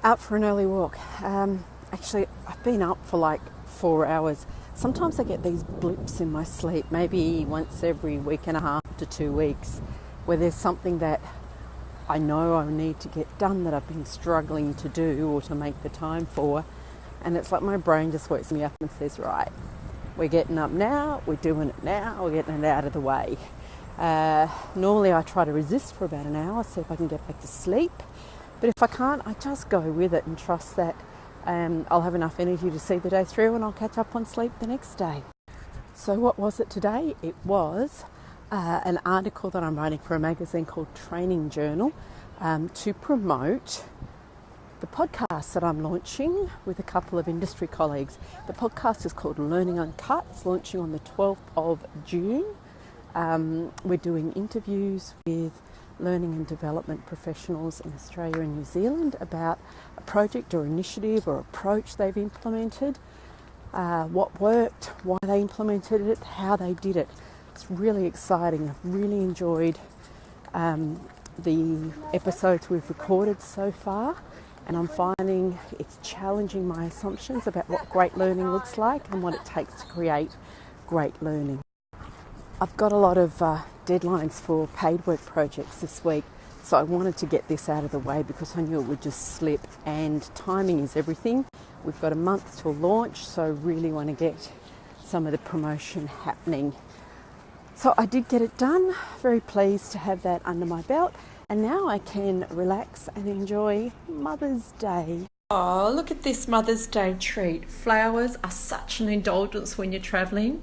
Out for an early walk. Actually, I've been up for like 4 hours. Sometimes I get these blips in my sleep, maybe once every week and a half to 2 weeks, where there's something that I know I need to get done that I've been struggling to do or to make the time for. And it's like my brain just wakes me up and says, right, we're getting up now, we're doing it now, we're getting it out of the way. Normally I try to resist for about an hour, see if I can get back to sleep. But if I can't, I just go with it and trust that I'll have enough energy to see the day through and I'll catch up on sleep the next day. So what was it today? It was an article that I'm writing for a magazine called Training Journal to promote the podcast that I'm launching with a couple of industry colleagues. The podcast is called Learning Uncut. It's launching on the 12th of June. We're doing interviews with learning and development professionals in Australia and New Zealand about a project or initiative or approach they've implemented, what worked, why they implemented it, how they did it. It's really exciting. I've really enjoyed the episodes we've recorded so far, and I'm finding it's challenging my assumptions about what great learning looks like and what it takes to create great learning. I've got a lot of deadlines for paid work projects this week, so I wanted to get this out of the way because I knew it would just slip, and timing is everything. We've got a month till launch, so I really want to get some of the promotion happening. So I did get it done, very pleased to have that under my belt, and now I can relax and enjoy Mother's Day. Oh, look at this Mother's Day treat. Flowers are such an indulgence when you're travelling.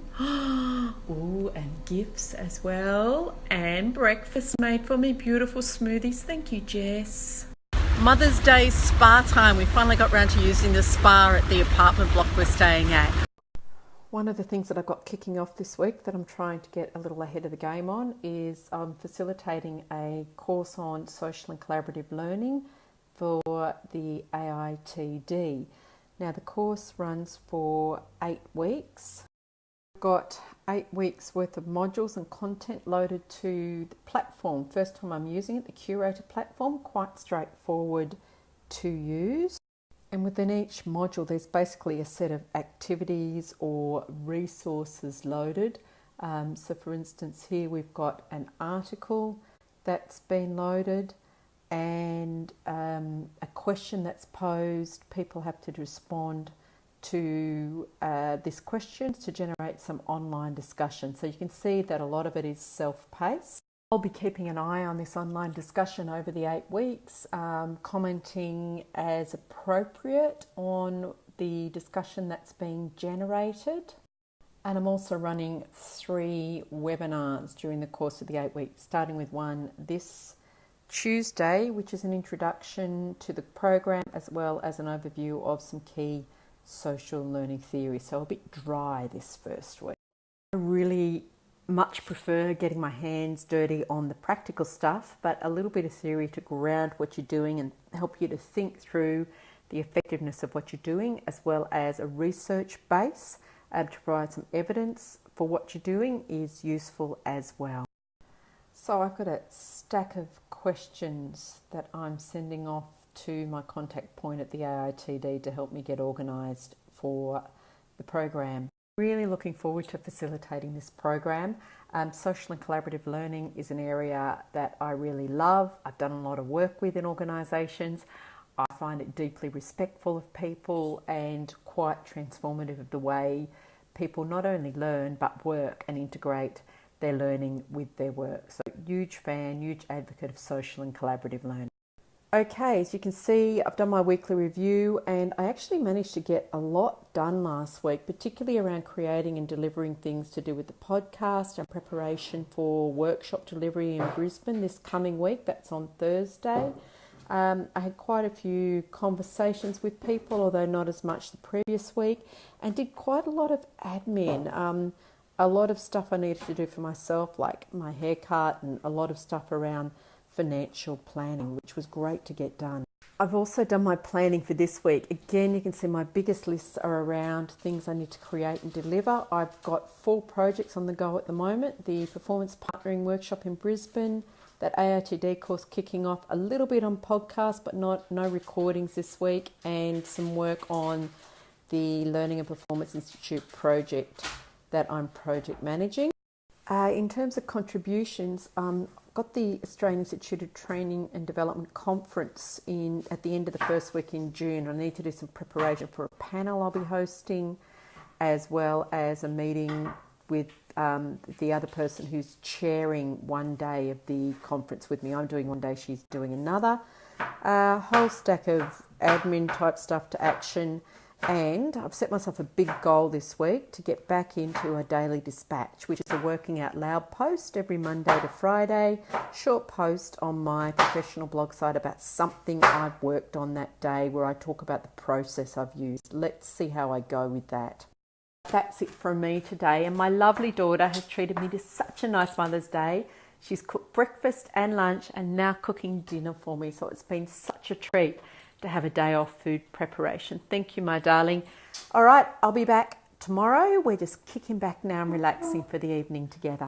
Ooh, and gifts as well. And breakfast made for me. Beautiful smoothies. Thank you, Jess. Mother's Day spa time. We finally got round to using the spa at the apartment block we're staying at. One of the things that I've got kicking off this week that I'm trying to get a little ahead of the game on is I'm facilitating a course on social and collaborative learning for the AITD. Now the course runs for 8 weeks. I've got 8 weeks worth of modules and content loaded to the platform. First time I'm using it, the Curator platform, quite straightforward to use. And within each module there's basically a set of activities or resources loaded. So for instance here we've got an article that's been loaded, and a question that's posed. People have to respond to this question to generate some online discussion. So you can see that a lot of it is self-paced. I'll be keeping an eye on this online discussion over the 8 weeks, commenting as appropriate on the discussion that's being generated. And I'm also running 3 webinars during the course of the 8 weeks, starting with one this Tuesday, which is an introduction to the program as well as an overview of some key social learning theory. So a bit dry this first week. I really much prefer getting my hands dirty on the practical stuff, but a little bit of theory to ground what you're doing and help you to think through the effectiveness of what you're doing, as well as a research base to provide some evidence for what you're doing is useful as well. So I've got a stack of questions that I'm sending off to my contact point at the AITD to help me get organised for the program. Really looking forward to facilitating this program. Social and collaborative learning is an area that I really love. I've done a lot of work with in organisations. I find it deeply respectful of people and quite transformative of the way people not only learn but work and integrate their learning with their work. So huge fan, huge advocate of social and collaborative learning. Okay, as you can see, I've done my weekly review and I actually managed to get a lot done last week, particularly around creating and delivering things to do with the podcast and preparation for workshop delivery in Brisbane this coming week. That's on Thursday. I had quite a few conversations with people, although not as much the previous week, and did quite a lot of admin. A lot of stuff I needed to do for myself, like my haircut, and a lot of stuff around financial planning, which was great to get done. I've also done my planning for this week. Again, you can see my biggest lists are around things I need to create and deliver. I've got 4 projects on the go at the moment. The Performance Partnering Workshop in Brisbane, that AITD course kicking off, a little bit on podcast, but no recordings this week, and some work on the Learning and Performance Institute project that I'm project managing. In terms of contributions, got the Australian Institute of Training and Development Conference at the end of the first week in June. I need to do some preparation for a panel I'll be hosting, as well as a meeting with the other person who's chairing one day of the conference with me. I'm doing one day, she's doing another. A whole stack of admin type stuff to action. And I've set myself a big goal this week to get back into a daily dispatch, which is a working out loud post every Monday to Friday, short post on my professional blog site about something I've worked on that day, where I talk about the process I've used. Let's see how I go with that. That's it from me today, and my lovely daughter has treated me to such a nice Mother's Day. She's cooked breakfast and lunch and now cooking dinner for me, so it's been such a treat to have a day off food preparation. Thank you, my darling. All right, I'll be back tomorrow. We're just kicking back now and relaxing for the evening together.